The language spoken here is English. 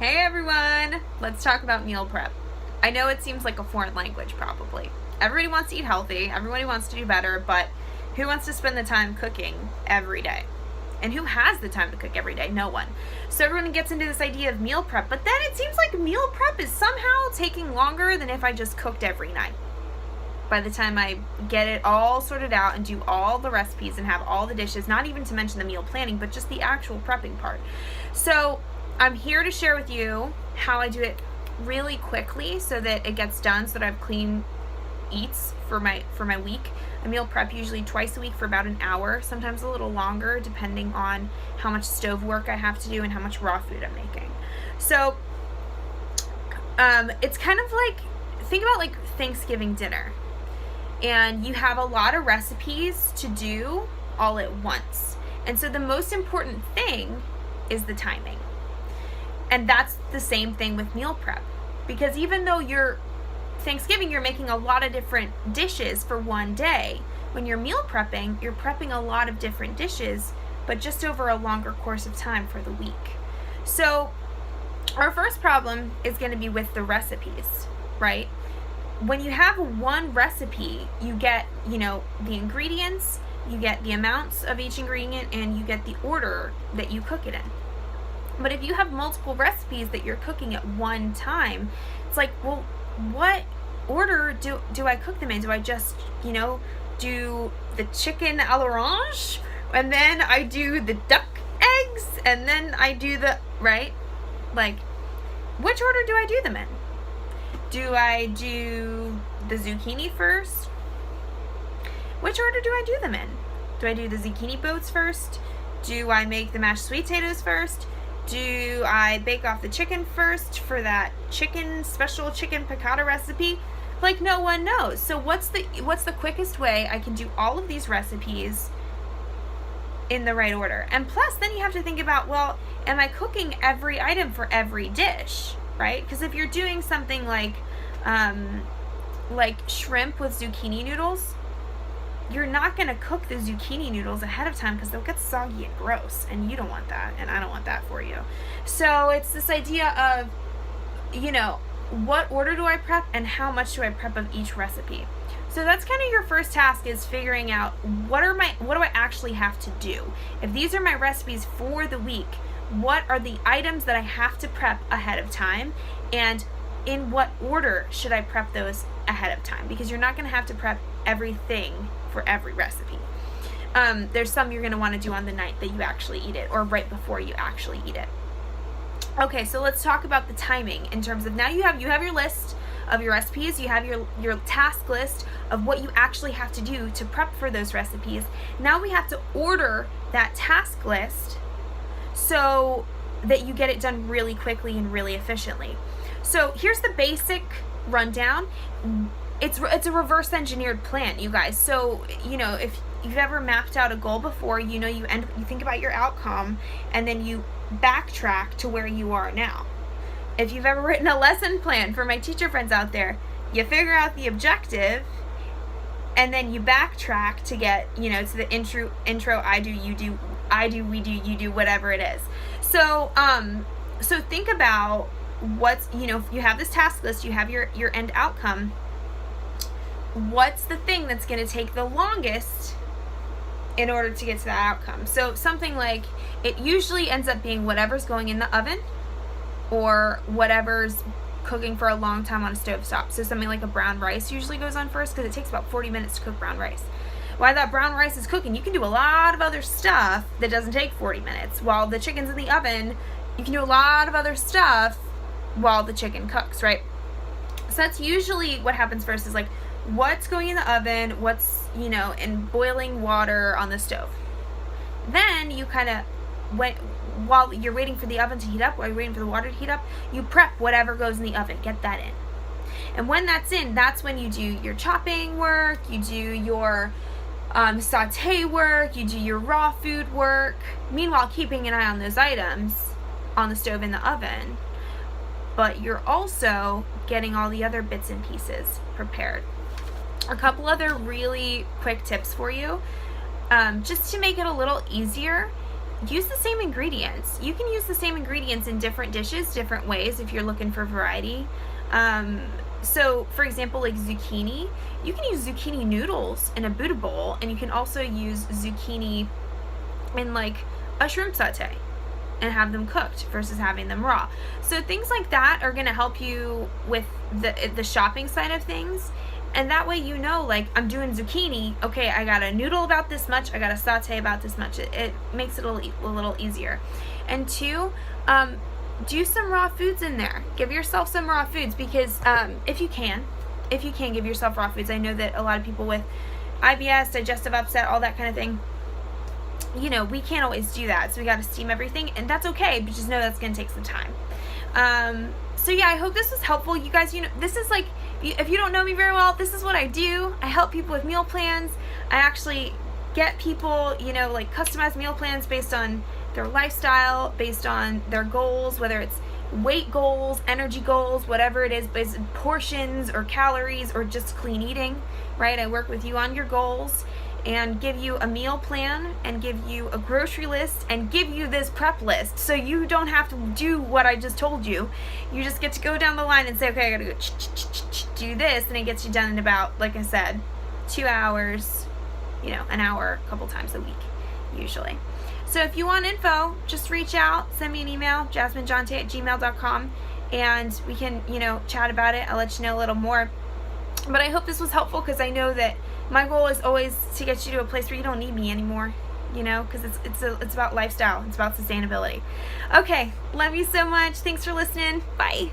Hey everyone! Let's talk about meal prep. I know it seems like a foreign language probably. Everybody wants to eat healthy, everybody wants to do better, but who wants to spend the time cooking every day? And who has the time to cook every day? No one. So everyone gets into this idea of meal prep, but then it seems like meal prep is somehow taking longer than if I just cooked every night. By the time I get it all sorted out and do all the recipes and have all the dishes, not even to mention the meal planning, but just the actual prepping part. So I'm here to share with you how I do it really quickly so that it gets done, so that I have clean eats for my week. I meal prep usually twice a week for about an hour, sometimes a little longer depending on how much stove work I have to do and how much raw food I'm making. So it's kind of like, think about like Thanksgiving dinner, and you have a lot of recipes to do all at once. And so the most important thing is the timing. And that's the same thing with meal prep, because even though you're Thanksgiving, you're making a lot of different dishes for one day. When you're meal prepping, you're prepping a lot of different dishes, but just over a longer course of time for the week. So our first problem is going to be with the recipes, right? When you have one recipe, you get, the ingredients, you get the amounts of each ingredient, and you get the order that you cook it in. But if you have multiple recipes that you're cooking at one time, it's like, well, what order do I cook them in? Do I just, do the chicken à l'orange, and then I do the duck eggs, and then I do right? Like, which order do I do them in? Do I do the zucchini first? Which order do I do them in? Do I do the zucchini boats first? Do I make the mashed sweet potatoes first? Do I bake off the chicken first for that special chicken piccata recipe? Like, no one knows. So what's the quickest way I can do all of these recipes in the right order? And plus, then you have to think about, well, am I cooking every item for every dish, right? Because if you're doing something like shrimp with zucchini noodles, you're not going to cook the zucchini noodles ahead of time because they'll get soggy and gross, and you don't want that, and I don't want that for you. So it's this idea of, what order do I prep and how much do I prep of each recipe? So that's kind of your first task, is figuring out what do I actually have to do? If these are my recipes for the week, what are the items that I have to prep ahead of time, and in what order should I prep those ahead of time? Because you're not going to have to prep everything for every recipe. There's some you're going to want to do on the night that you actually eat it, or right before you actually eat it. Okay, so let's talk about the timing in terms of, now you have your list of your recipes, you have your task list of what you actually have to do to prep for those recipes. Now we have to order that task list so that you get it done really quickly and really efficiently. So here's the basic rundown. It's a reverse engineered plan, you guys. So, if you've ever mapped out a goal before, you think about your outcome, and then you backtrack to where you are now. If you've ever written a lesson plan, for my teacher friends out there, you figure out the objective, and then you backtrack to get, to the intro, I do, you do, I do, we do, you do, whatever it is. So, so think about what's, you have this task list, you have your end outcome. What's the thing that's going to take the longest in order to get to that outcome? So something like, it usually ends up being whatever's going in the oven, or whatever's cooking for a long time on a stovetop. So something like a brown rice usually goes on first, because it takes about 40 minutes to cook brown rice. While that brown rice is cooking, you can do a lot of other stuff that doesn't take 40 minutes. While the chicken's in the oven, you can do a lot of other stuff while the chicken cooks, right? So that's usually what happens first, is like, what's going in the oven, what's, in boiling water on the stove. Then you kind of, while you're waiting for the oven to heat up, while you're waiting for the water to heat up, you prep whatever goes in the oven, get that in. And when that's in, that's when you do your chopping work, you do your saute work, you do your raw food work, meanwhile keeping an eye on those items on the stove in the oven. But you're also getting all the other bits and pieces prepared. A couple other really quick tips for you, just to make it a little easier. use the same ingredients. You can use the same ingredients in different dishes, different ways if you're looking for variety. So, for example, like zucchini, you can use zucchini noodles in a Buddha bowl, and you can also use zucchini in like a shrimp satay and have them cooked versus having them raw. So things like that are going to help you with the shopping side of things. And that way, you know, like, I'm doing zucchini, okay, I got a noodle about this much, I got a satay about this much. It makes it a little easier. And two, do some raw foods in there. Give yourself some raw foods, because if you can give yourself raw foods. I know that a lot of people with IBS, digestive upset, all that kind of thing, you know, we can't always do that. So we got to steam everything, and that's okay, but just know that's going to take some time. So yeah, I hope this was helpful. You guys, you know, this is like, if you don't know me very well, this is what I do. I help people with meal plans. I actually get people, you know, like customized meal plans based on their lifestyle, based on their goals, whether it's weight goals, energy goals, whatever it is, based on portions or calories or just clean eating, right? I work with you on your goals and give you a meal plan and give you a grocery list and give you this prep list, so you don't have to do what I just told you. You just get to go down the line and say, okay, I gotta go do this, and it gets you done in about, like I said, 2 hours, you know, an hour a couple times a week usually. So if you want info, just reach out, send me an email, jasminejonte@gmail.com, and we can, you know, chat about it. I'll let you know a little more. But I hope this was helpful, because I know that my goal is always to get you to a place where you don't need me anymore, you know, because it's about lifestyle. It's about sustainability. Okay, love you so much. Thanks for listening. Bye.